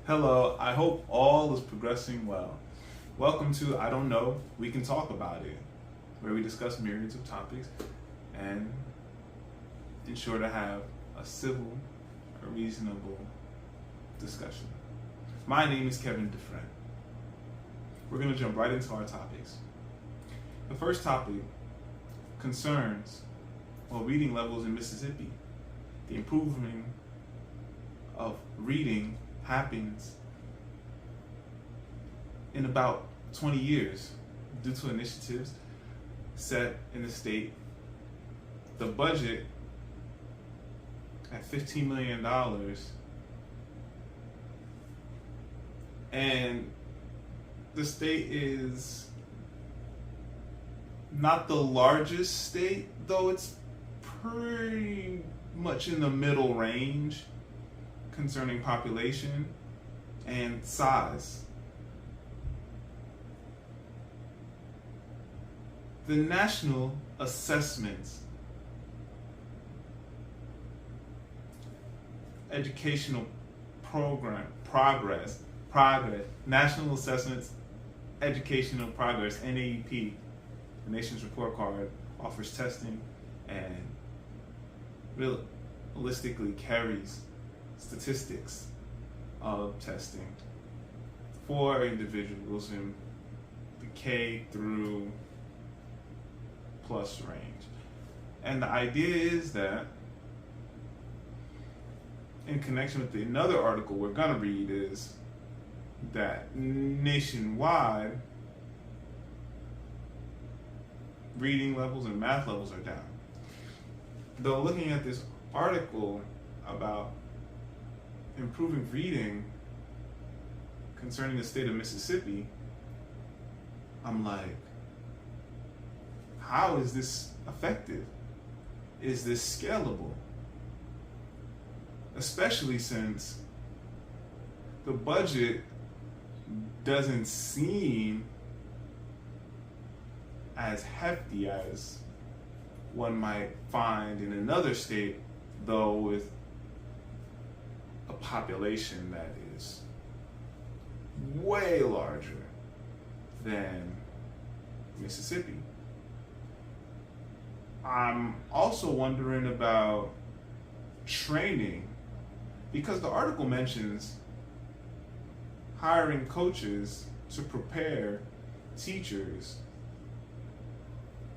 Hello, I hope all is progressing well. Welcome to I Don't Know, We Can Talk About It, where we discuss myriads of topics and ensure to have a civil, a reasonable discussion. My name is Kevin DeFrent. We're going to jump right into our topics. The first topic concerns reading levels in Mississippi. The improvement of reading happens in about 20 years due to initiatives set in the state. The budget at $15 million, and the state is not the largest state, though it's pretty much in the middle range concerning population and size. The national assessments, educational program progress, National Assessments Educational Progress, NAEP, the nation's report card, offers testing and realistically carries statistics of testing for individuals in the K through plus range. And the idea is that, in connection with another article we're going to read, is that nationwide reading levels and math levels are down. Though looking at this article about improving reading concerning the state of Mississippi, I'm like, how is this effective? Is this scalable? Especially since the budget doesn't seem as hefty as one might find in another state, though with a population that is way larger than Mississippi. I'm also wondering about training, because the article mentions hiring coaches to prepare teachers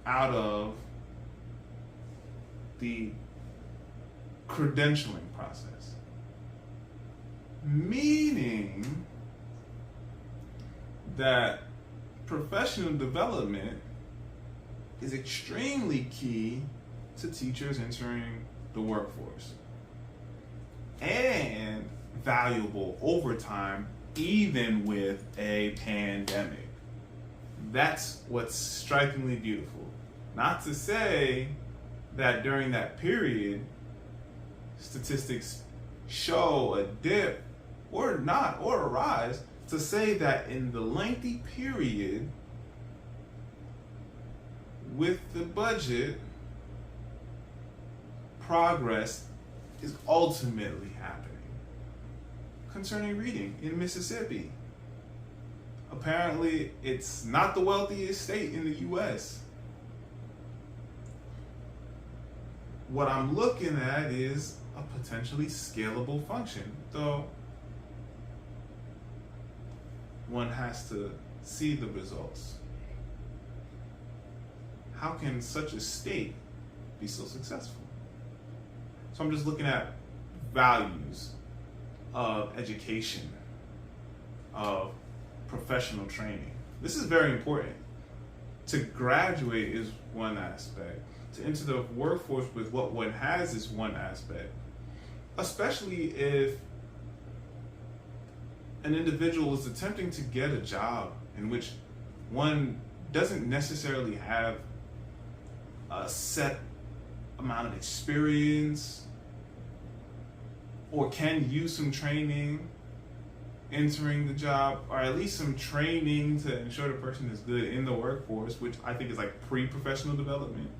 out of the credentialing process. Meaning that professional development is extremely key to teachers entering the workforce and valuable over time, even with a pandemic. That's what's strikingly beautiful. Not to say that during that period, statistics show a dip or not, or a rise, to say that in the lengthy period with the budget, progress is ultimately happening concerning reading in Mississippi. Apparently, it's not the wealthiest state in the US. What I'm looking at is a potentially scalable function, though one has to see the results. How can such a state be so successful? So I'm just looking at values of education, of professional training. This is very important. To graduate is one aspect. To enter the workforce with what one has is one aspect. Especially if an individual is attempting to get a job in which one doesn't necessarily have a set amount of experience or can use some training entering the job, or at least some training to ensure the person is good in the workforce, which I think is like pre-professional development.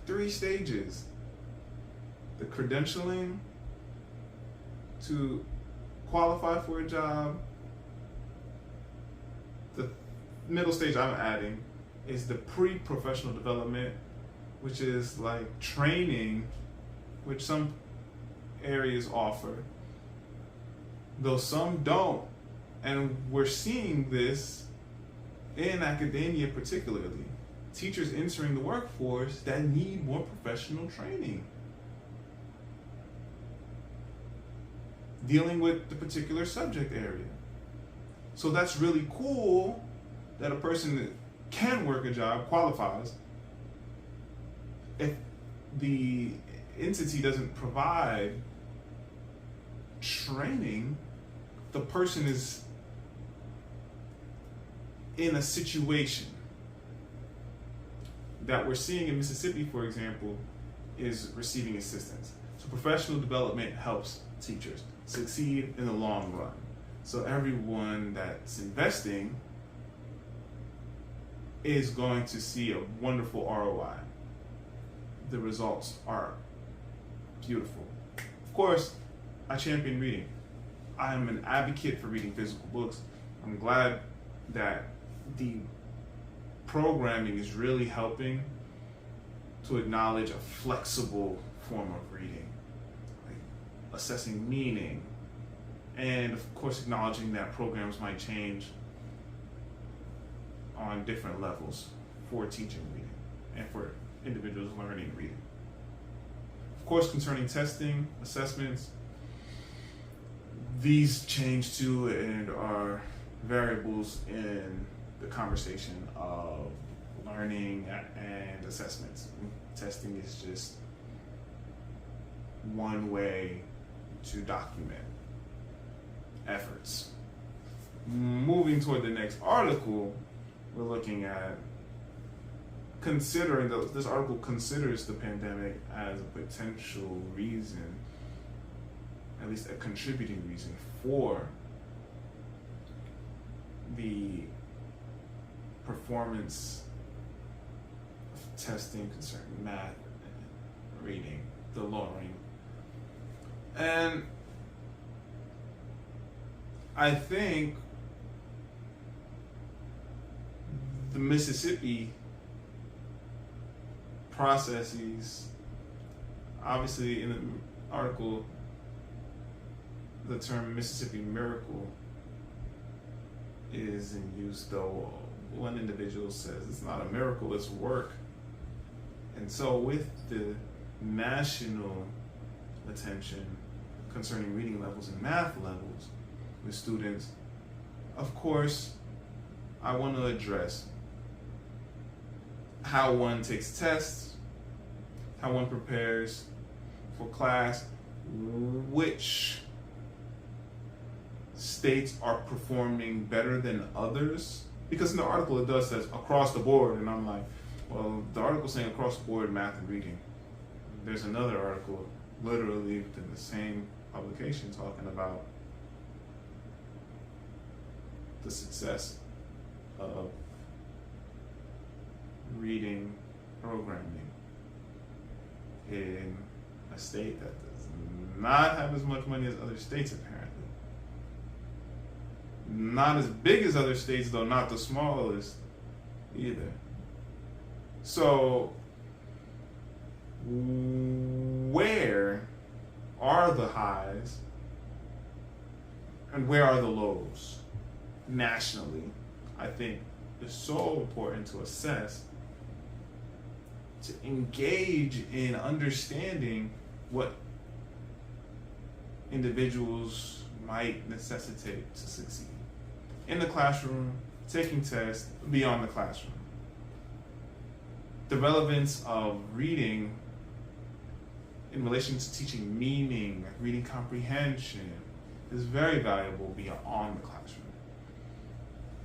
3 stages: the credentialing to qualify for a job. The middle stage I'm adding is the pre-professional development, which is like training, which some areas offer, though some don't. And we're seeing this in academia particularly. Teachers entering the workforce that need more professional training, dealing with the particular subject area. So that's really cool that a person that can work a job qualifies. If the entity doesn't provide training, the person is in a situation that we're seeing in Mississippi, for example, is receiving assistance. So professional development helps teachers succeed in the long run. So everyone that's investing is going to see a wonderful ROI. The results are beautiful. Of course, I champion reading. I am an advocate for reading physical books. I'm glad that the programming is really helping to acknowledge a flexible form of reading, like assessing meaning, and of course acknowledging that programs might change on different levels for teaching reading and for individuals learning reading. Of course, concerning testing, assessments, these change too and are variables in the conversation of learning and assessments. Testing is just one way to document efforts. Moving toward the next article, we're looking at considering this article considers the pandemic as a potential reason, at least a contributing reason for the performance of testing concerning math and reading, the lowering. And I think the Mississippi processes, obviously in the article, the term Mississippi miracle is in use, though one individual says it's not a miracle, it's work. And so with the national attention concerning reading levels and math levels with students, of course, I want to address how one takes tests, how one prepares for class, which states are performing better than others. Because in the article it does says across the board, and I'm like, well, the article's saying across the board math and reading. There's another article literally within the same publication talking about the success of reading programming in a state that does not have as much money as other states, apparently. Not as big as other states, though not the smallest either. So where are the highs and where are the lows nationally? I think is so important to assess, to engage in understanding what individuals might necessitate to succeed in the classroom, taking tests beyond the classroom. The relevance of reading in relation to teaching meaning, reading comprehension, is very valuable beyond the classroom.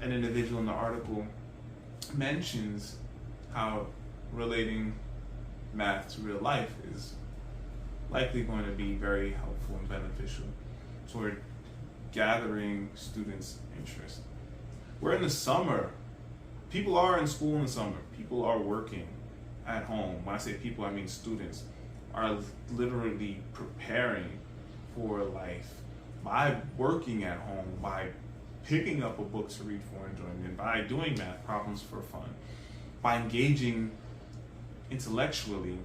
An individual in the article mentions how relating math to real life is likely going to be very helpful and beneficial toward gathering students' interest. We're in the summer. People are in school in the summer. People are working at home. When I say people, I mean students are literally preparing for life by working at home, by picking up a book to read for enjoyment, by doing math problems for fun, by engaging intellectually,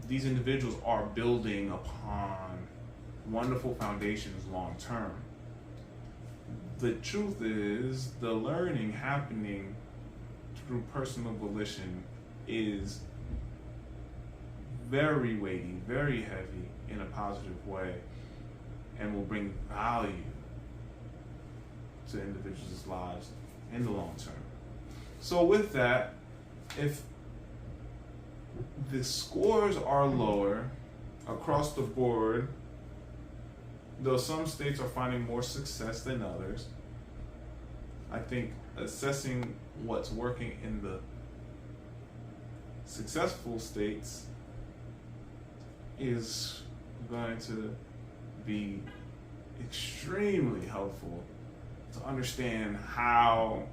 these individuals are building upon wonderful foundations long term. The truth is, the learning happening through personal volition is very weighty, very heavy in a positive way, and will bring value to individuals' lives in the long term. So with that, if the scores are lower across the board, though some states are finding more success than others, I think assessing what's working in the successful states is going to be extremely helpful to understand how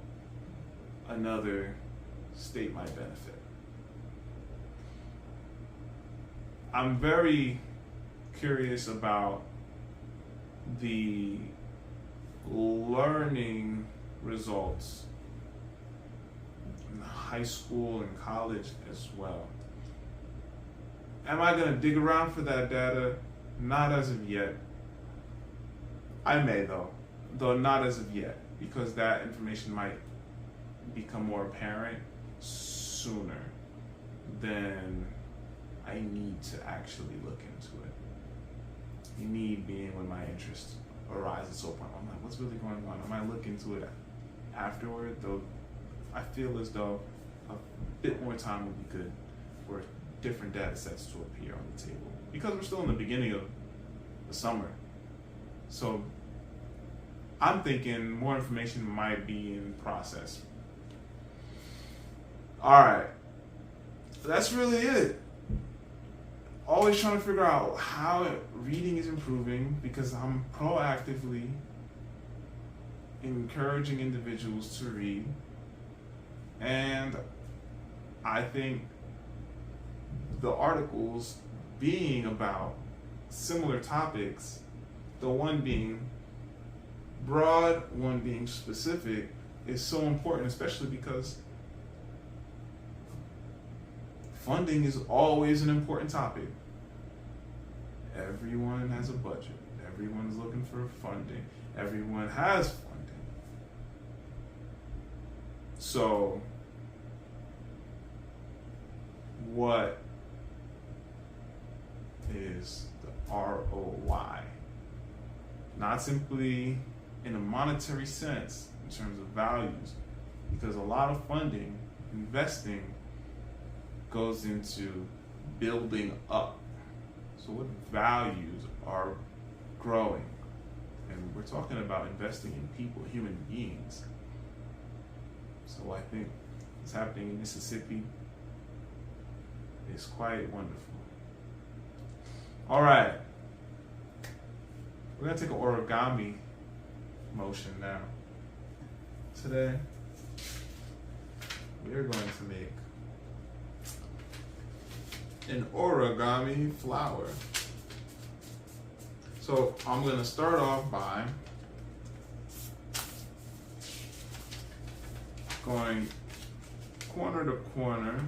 another state might benefit. I'm very curious about the learning results in high school and college as well. Am I going to dig around for that data? Not as of yet. I may though not as of yet, because that information might become more apparent sooner than I need to actually look into it. Need being when my interest arises. So I'm like, what's really going on? I might look into it afterward, though I feel as though a bit more time would be good for different data sets to appear on the table, because we're still in the beginning of the summer. So I'm thinking more information might be in process. All right, that's really it. Always trying to figure out how reading is improving, because I'm proactively encouraging individuals to read. And I think the articles being about similar topics, the one being broad, one being specific, is so important, especially because funding is always an important topic. Everyone has a budget. Everyone is looking for funding. Everyone has funding. So, what is the ROI? Not simply in a monetary sense, in terms of values, because a lot of funding, investing, goes into building up. So what values are growing? And we're talking about investing in people, human beings. So I think what's happening in Mississippi is quite wonderful. All right. We're going to take an origami motion now. Today, we're going to make an origami flower. So I'm going to start off by going corner to corner.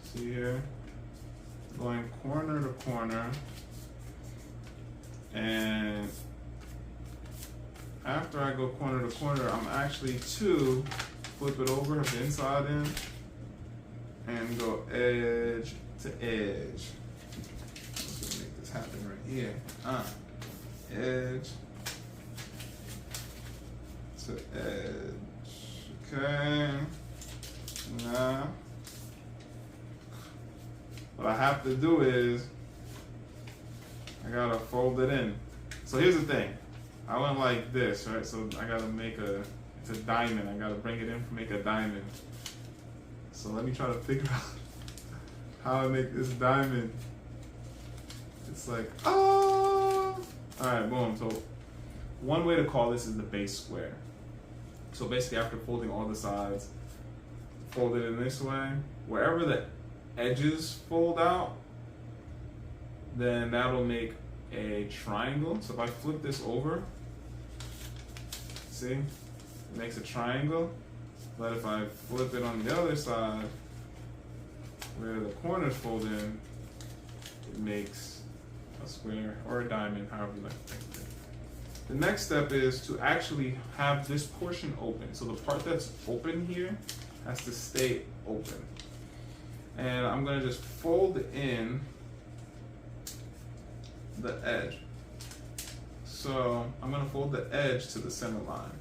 See here? Going corner to corner. And after I go corner to corner, I'm actually to flip it over, the inside in, and go edge to edge. Let's just make this happen right here. Edge to edge. Okay. Now, what I have to do is I gotta fold it in. So here's the thing. I went like this, right? So I gotta make it's a diamond. I gotta bring it in to make a diamond. So let me try to figure out how I make this diamond. It's like, oh! Alright, boom. So one way to call this is the base square. So basically after folding all the sides, fold it in this way. Wherever the edges fold out, then that'll make a triangle. So if I flip this over, see, it makes a triangle. But if I flip it on the other side, where the corners fold in, it makes a square or a diamond, however you like to think of it. The next step is to actually have this portion open. So the part that's open here has to stay open. And I'm gonna just fold in the edge. So I'm gonna fold the edge to the center line.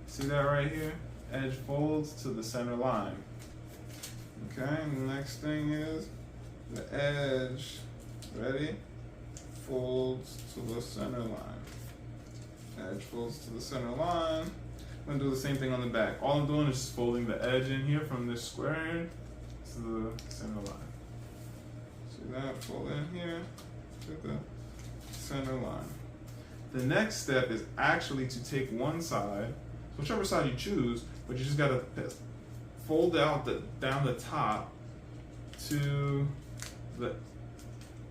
See that right here? Edge folds to the center line. Okay, and the next thing is the edge, ready? Folds to the center line. Edge folds to the center line. I'm gonna do the same thing on the back. All I'm doing is just folding the edge in here from this square end to the center line. See that? Fold in here to the center line. The next step is actually to take one side, whichever side you choose, but you just gotta fold out down the top to the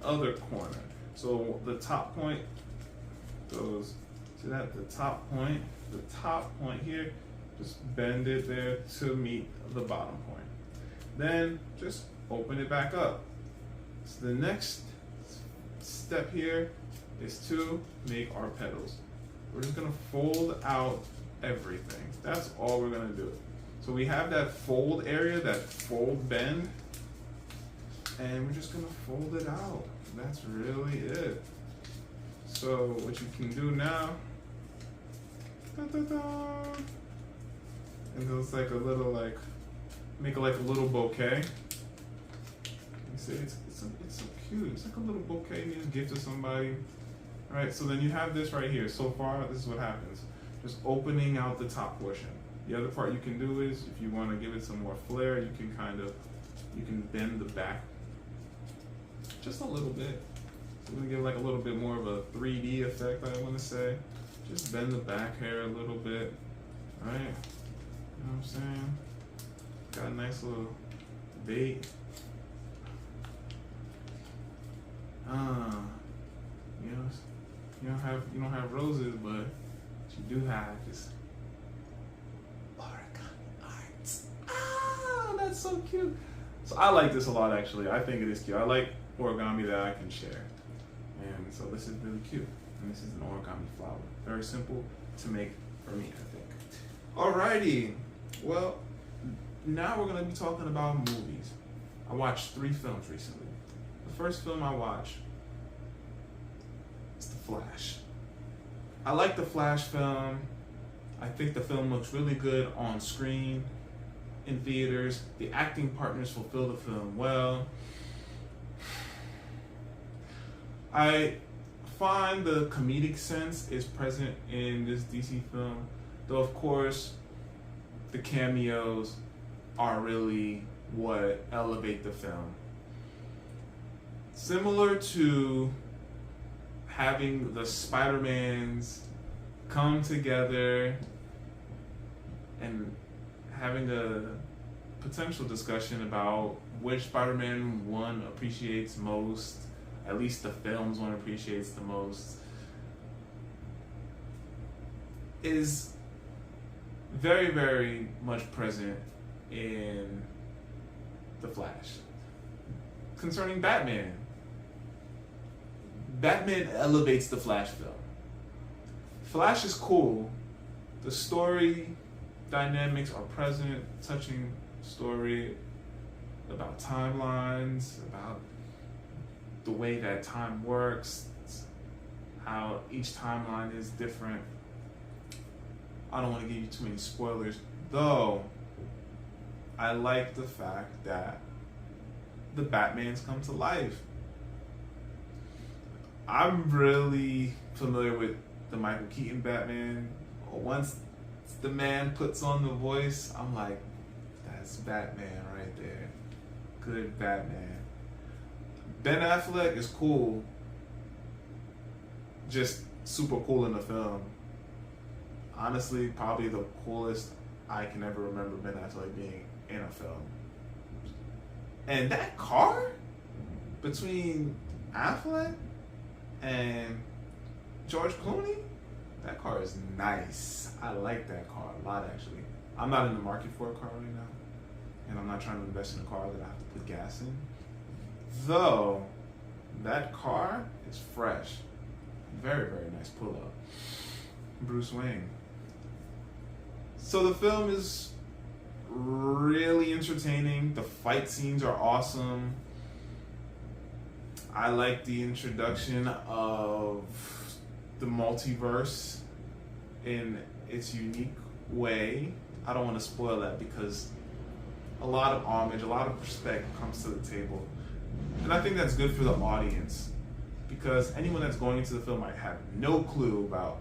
other corner. So the top point goes to that, the top point here, just bend it there to meet the bottom point. Then just open it back up. So the next step here is to make our petals. We're just gonna fold out everything. That's all we're gonna do. So we have that fold area, that fold bend, and we're just gonna fold it out. That's really it. So what you can do now, and it's like a little make it like a little bouquet. You see, it's so cute. It's like a little bouquet you just give to somebody. All right, so then you have this right here. So far, this is what happens. Just opening out the top portion. The other part you can do is, if you want to give it some more flair, you can bend the back just a little bit. So we're gonna give like a little bit more of a 3D effect, I want to say. Just bend the back hair a little bit, all right? You know what I'm saying? Got a nice little bait. You don't have roses, but what you do have is origami arts. That's so cute. So I like this a lot, actually. I think it is cute. I like origami that I can share. And so this is really cute. And this is an origami flower. Very simple to make for me, I think. Alrighty. Well, now we're gonna be talking about movies. I watched 3 films recently. The first film I watched is The Flash. I like the Flash film. I think the film looks really good on screen, in theaters. The acting partners fulfill the film well. I find the comedic sense is present in this DC film, though of course the cameos are really what elevate the film. Similar to having the Spider-Mans come together and having a potential discussion about which Spider-Man one appreciates most, at least the films one appreciates the most, is very, very much present in The Flash. Concerning Batman, Batman elevates the Flash film. Flash is cool. The story dynamics are present, touching story about timelines, about the way that time works, how each timeline is different. I don't want to give you too many spoilers, though I like the fact that the Batmans come to life. I'm really familiar with the Michael Keaton Batman. Once the man puts on the voice, I'm like, that's Batman right there. Good Batman. Ben Affleck is cool. Just super cool in the film. Honestly, probably the coolest I can ever remember Ben Affleck being in a film. And that car between Affleck and George Clooney, that car is nice. I like that car a lot, actually. I'm not in the market for a car right now, and I'm not trying to invest in a car that I have to put gas in. Though, that car is fresh. Very, very nice pull-up. Bruce Wayne. So the film is really entertaining. The fight scenes are awesome. I like the introduction of the multiverse in its unique way. I don't want to spoil that because a lot of homage, a lot of respect comes to the table. And I think that's good for the audience because anyone that's going into the film might have no clue about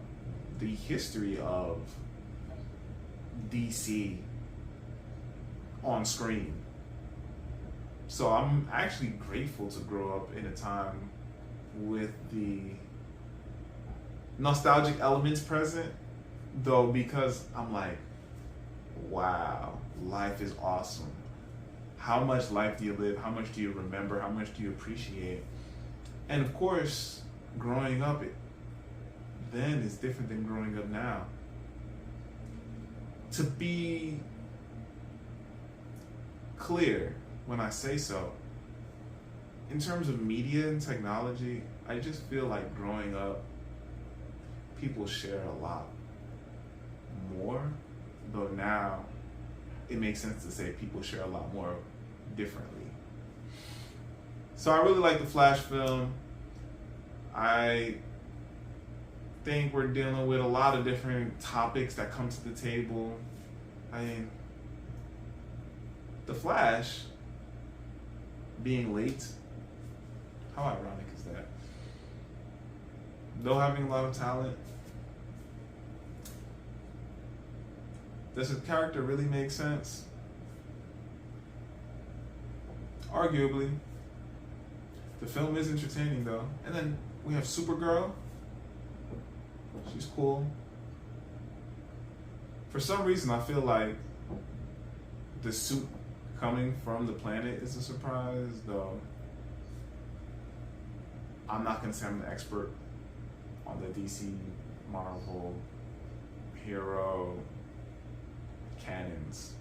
the history of DC on screen. So I'm actually grateful to grow up in a time with the nostalgic elements present, though, because I'm like, wow, life is awesome. How much life do you live? How much do you remember? How much do you appreciate? And of course, growing up then is different than growing up now. To be clear when I say so, in terms of media and technology, I just feel like growing up, people share a lot more, though now it makes sense to say people share a lot more differently. So I really like the Flash film. I think we're dealing with a lot of different topics that come to the table. I mean, the Flash being late, how ironic is that? Though having a lot of talent, does his character really make sense? Arguably. The film is entertaining though. And then we have Supergirl. She's cool. For some reason, I feel like the suit coming from the planet is a surprise, though. I'm not going to say I'm an expert on the DC Marvel hero canons.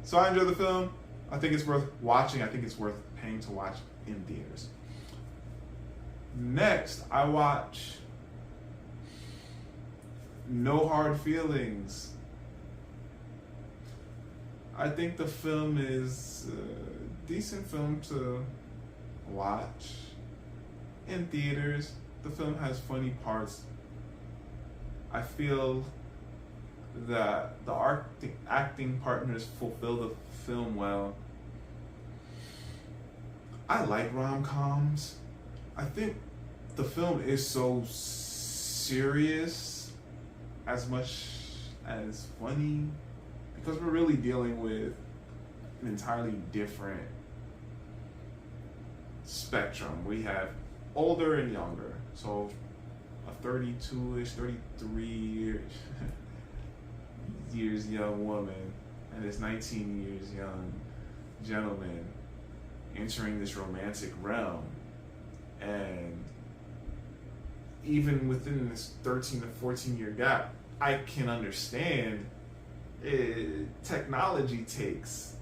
So I enjoy the film. I think it's worth watching. I think it's worth paying to watch in theaters. Next, I watch No Hard Feelings. I think the film is a decent film to watch in theaters. The film has funny parts. I feel that the acting partners fulfill the film well. I like rom-coms. I think the film is so serious as much as funny because we're really dealing with an entirely different spectrum. We have older and younger. So a 32-ish, 33 years young woman and this 19 years young gentleman entering this romantic realm. And even within this 13 to 14 year gap, I can understand technology takes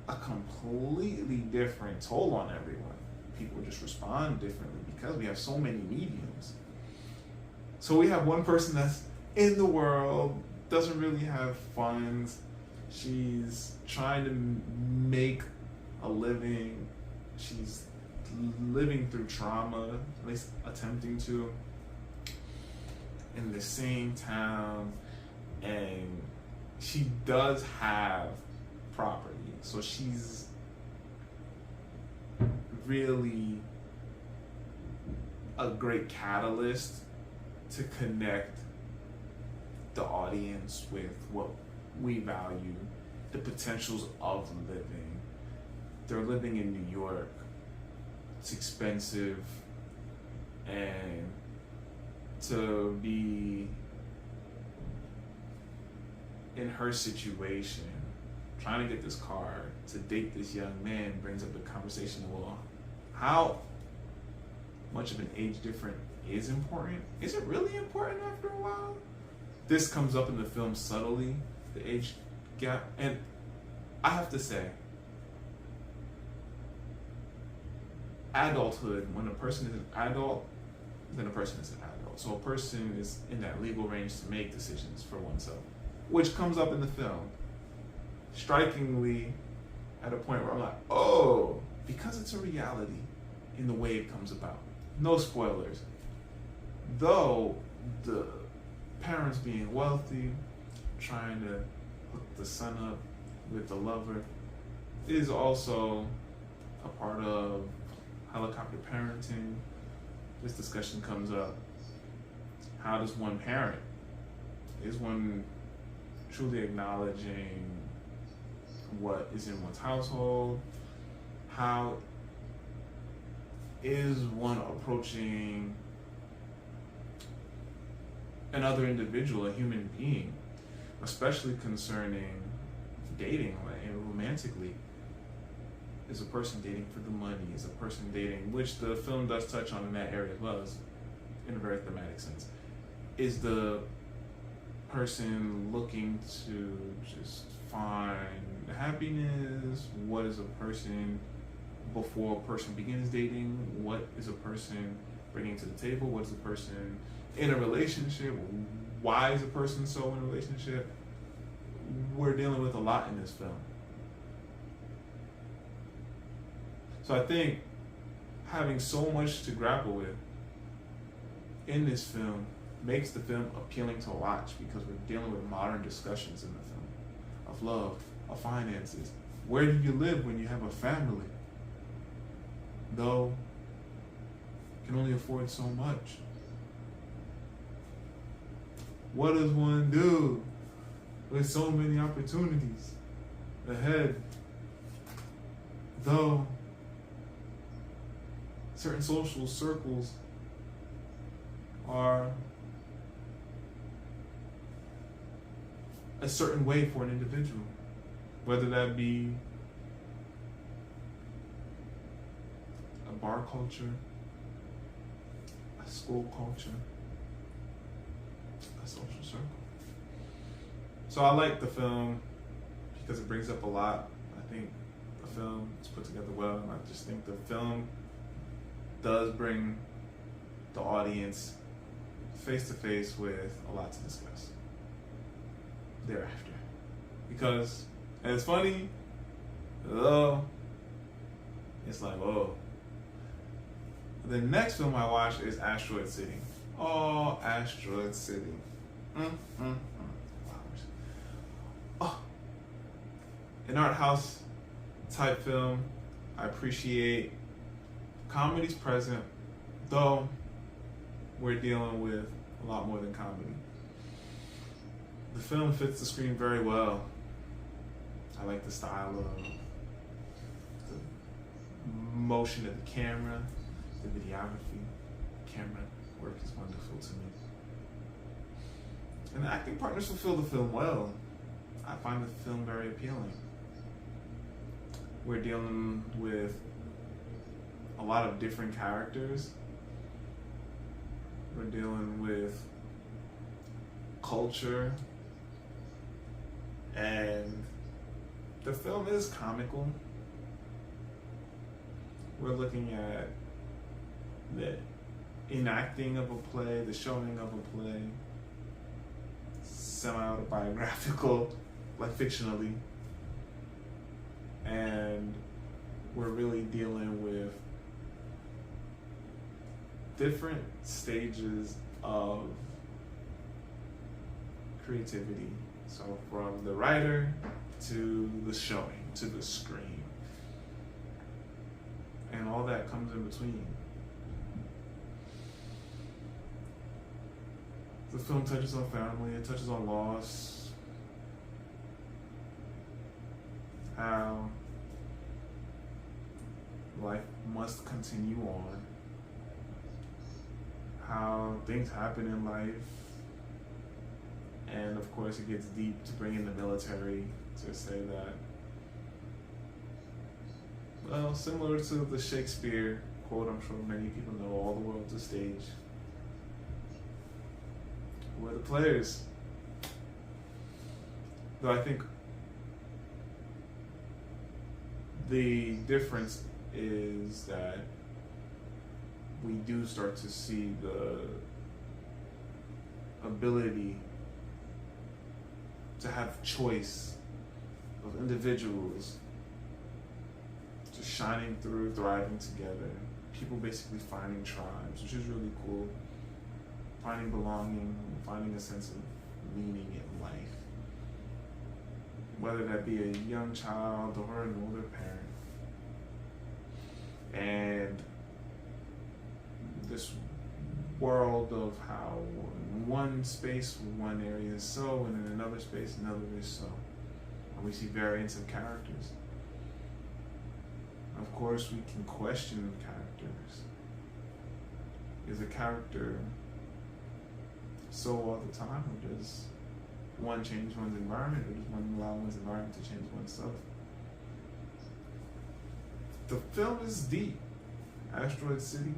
a completely different toll on everyone. People just respond differently because we have so many mediums. So we have one person that's in the world, doesn't really have funds. She's trying to make a living. She's living through trauma, at least attempting to, in the same town, and she does have property, so she's really a great catalyst to connect the audience with what we value, the potentials of living. They're living in New York. It's expensive, and to be in her situation, trying to get this car, to date this young man, brings up the conversation, well, how much of an age difference is important. Is it really important after a while? This comes up in the film subtly, the age gap. And I have to say, adulthood, when a person is an adult, then a person is an adult. So a person is in that legal range to make decisions for oneself, which comes up in the film strikingly at a point where I'm like, oh, because it's a reality in the way it comes about. No spoilers. Though the parents being wealthy, trying to hook the son up with the lover, is also a part of helicopter parenting. This discussion comes up. How does one parent? Is one truly acknowledging what is in one's household? How is one approaching another individual, a human being, especially concerning dating, and romantically? Is a person dating for the money? Is a person dating, which the film does touch on in that area as well, as in a very thematic sense. Is the person looking to just find happiness? What is a person before a person begins dating? What is a person bringing to the table? What is a person in a relationship? Why is a person so in a relationship? We're dealing with a lot in this film. So I think having so much to grapple with in this film makes the film appealing to watch, because we're dealing with modern discussions in the film of love, of finances. Where do you live when you have a family? Though you can only afford so much. What does one do with so many opportunities ahead? Though certain social circles are a certain way for an individual, whether that be a bar culture, a school culture, a social circle. So I like the film because it brings up a lot. I think the film is put together well, and I just think the film does bring the audience face to face with a lot to discuss thereafter. Because, and it's funny, though, it's like, whoa. The next film I watched is Asteroid City. Oh, Asteroid City. Flowers. Oh, an art house type film. I appreciate comedy's present, though we're dealing with a lot more than comedy. The film fits the screen very well. I like the style of the motion of the camera, the videography. Camera work is wonderful to me. And the acting partners fulfill the film well. I find the film very appealing. We're dealing with a lot of different characters. We're dealing with culture, and the film is comical. We're looking at the enacting of a play, the showing of a play, semi-autobiographical, like fictionally, and we're really dealing with different stages of creativity. So from the writer to the showing, to the screen, and all that comes in between. The film touches on family, it touches on loss, how life must continue on, how things happen in life, and of course it gets deep to bring in the military to say that, well, similar to the Shakespeare quote I'm sure many people know, all the world's a stage. We're the players. Though I think the difference is that we do start to see the ability to have choice of individuals just shining through, thriving together. People basically finding tribes, which is really cool. Finding belonging, finding a sense of meaning in life. Whether that be a young child or an older parent. And this world of how in one space, one area is so, and in another space, another is so. And we see variants of characters. Of course, we can question characters. Is a character so all the time, or does one change one's environment, or does one allow one's environment to change oneself? The film is deep. Asteroid City.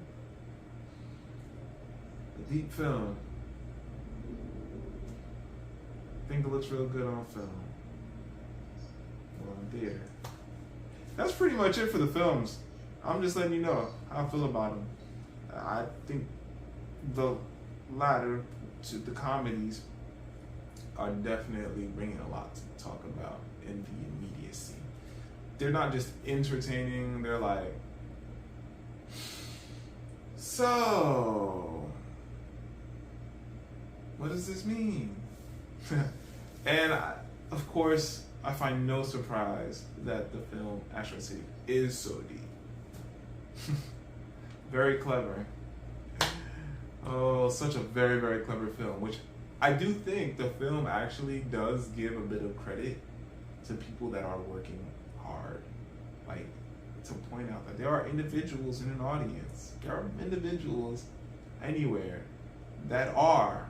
A deep film. I think it looks real good on film. Well, on theater. That's pretty much it for the films. I'm just letting you know how I feel about them. I think the latter, to the comedies, are definitely bringing a lot to talk about in the immediacy. They're not just entertaining, they're like, so, what does this mean? And of course, I find no surprise that the film Asteroid City is so deep. Very clever. Oh, such a very, very clever film, which I do think the film actually does give a bit of credit to people that are working hard. Like, to point out that there are individuals in an audience, there are individuals anywhere that are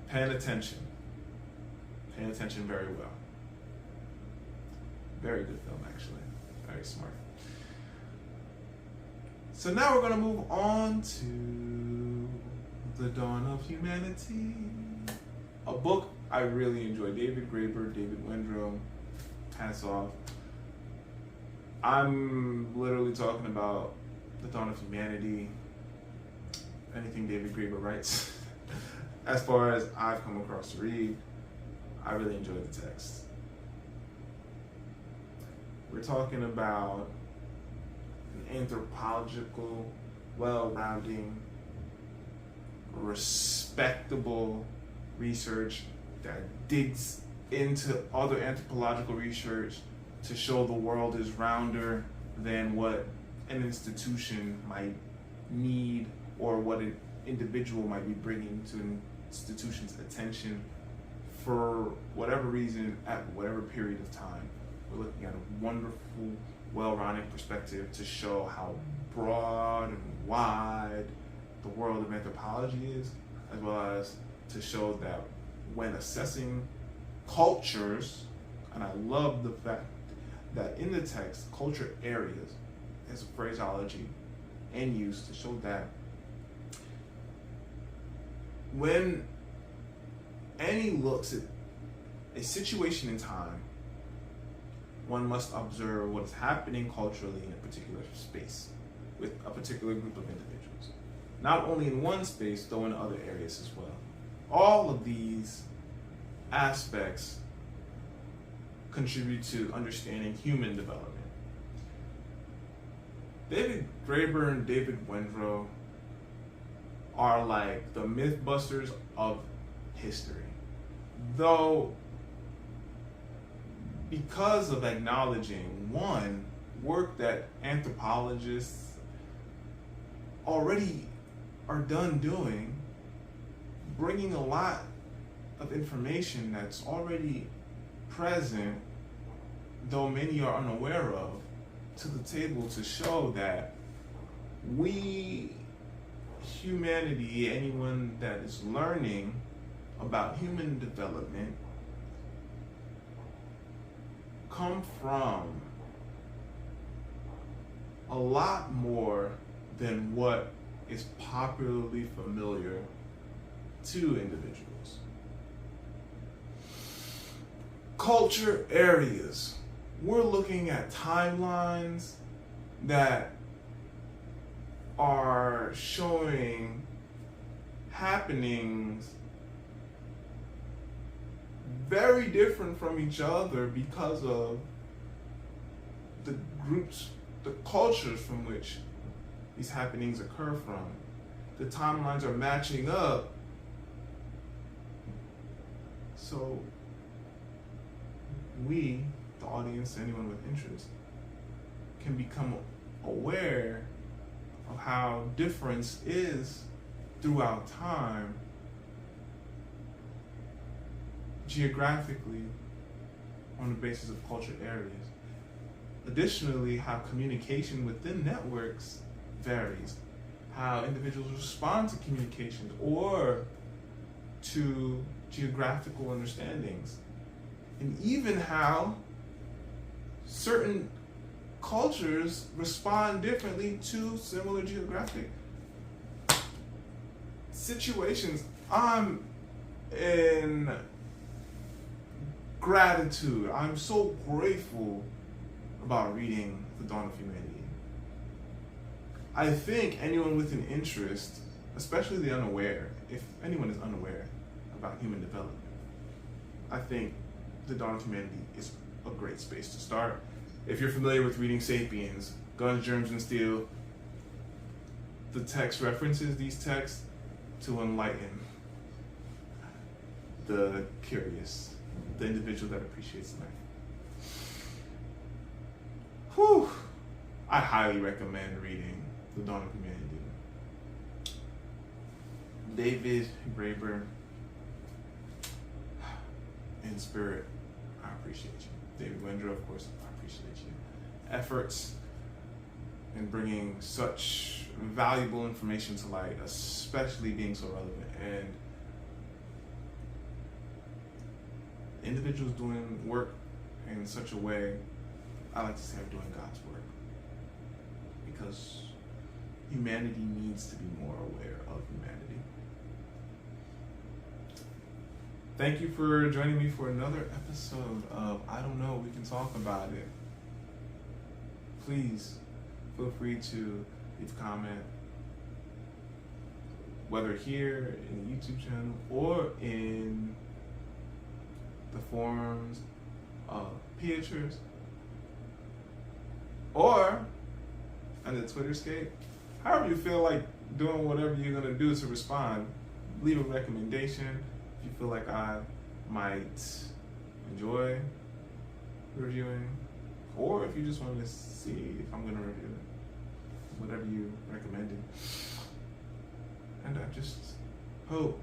paying attention very well. Very good film, actually. Very smart. So now we're going to move on to The Dawn of Humanity, a book I really enjoy. David Graeber, David Wendrow, hats off. I'm literally talking about The Dawn of Humanity, anything David Graeber writes. As far as I've come across to read, I really enjoy the text. We're talking about an anthropological, well-rounding, respectable research that digs into other anthropological research to show the world is rounder than what an institution might need or what an individual might be bringing to an institution's attention for whatever reason at whatever period of time. We're looking at a wonderful, well-rounded perspective to show how broad and wide the world of anthropology is, as well as to show that when assessing cultures, and I love the fact that in the text, culture areas is a phraseology and use to show that when Annie looks at a situation in time, one must observe what is happening culturally in a particular space with a particular group of individuals. Not only in one space, though in other areas as well. All of these aspects contribute to understanding human development. David Graeber and David Wendrow are like the mythbusters of history. Though, because of acknowledging, one, work that anthropologists already are done doing, bringing a lot of information that's already present, though many are unaware of, to the table to show that we, humanity, anyone that is learning about human development come from a lot more than what is popularly familiar to individuals. Culture areas. We're looking at timelines that are showing happenings very different from each other because of the groups, the cultures from which these happenings occur from. The timelines are matching up. So we, the audience, anyone with interest, can become aware of how difference is throughout time, geographically, on the basis of culture areas. Additionally, how communication within networks varies, how individuals respond to communications or to geographical understandings, and even how certain cultures respond differently to similar geographic situations. I'm in gratitude. I'm so grateful about reading The Dawn of Humanity. I think anyone with an interest, especially the unaware, if anyone is unaware about human development, I think The Dawn of Humanity is a great space to start. If you're familiar with reading Sapiens, Guns, Germs, and Steel, the text references these texts to enlighten the curious, the individual that appreciates life. Whew! I highly recommend reading The Dawn of Humanity. David Graeber, in spirit, I appreciate you. David Wendra, of course, I appreciate you. Efforts in bringing such valuable information to light, especially being so relevant, and individuals doing work in such a way, I like to say, are doing God's work, because humanity needs to be more aware of humanity. Thank you for joining me for another episode of I Don't Know, We Can Talk About It. Please feel free to leave a comment, whether here in the YouTube channel or in the forums of Pietrius, or on the Twitterscape. However you feel like doing whatever you're going to do to respond, leave a recommendation if you feel like I might enjoy reviewing, or if you just want to see if I'm going to review it, whatever you recommended. And I just hope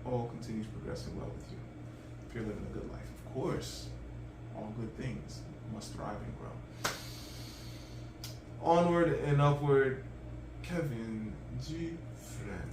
all continues progressing well with you. If you're living a good life, of course, all good things must thrive and grow. Onward and upward, Kevin G. Friend.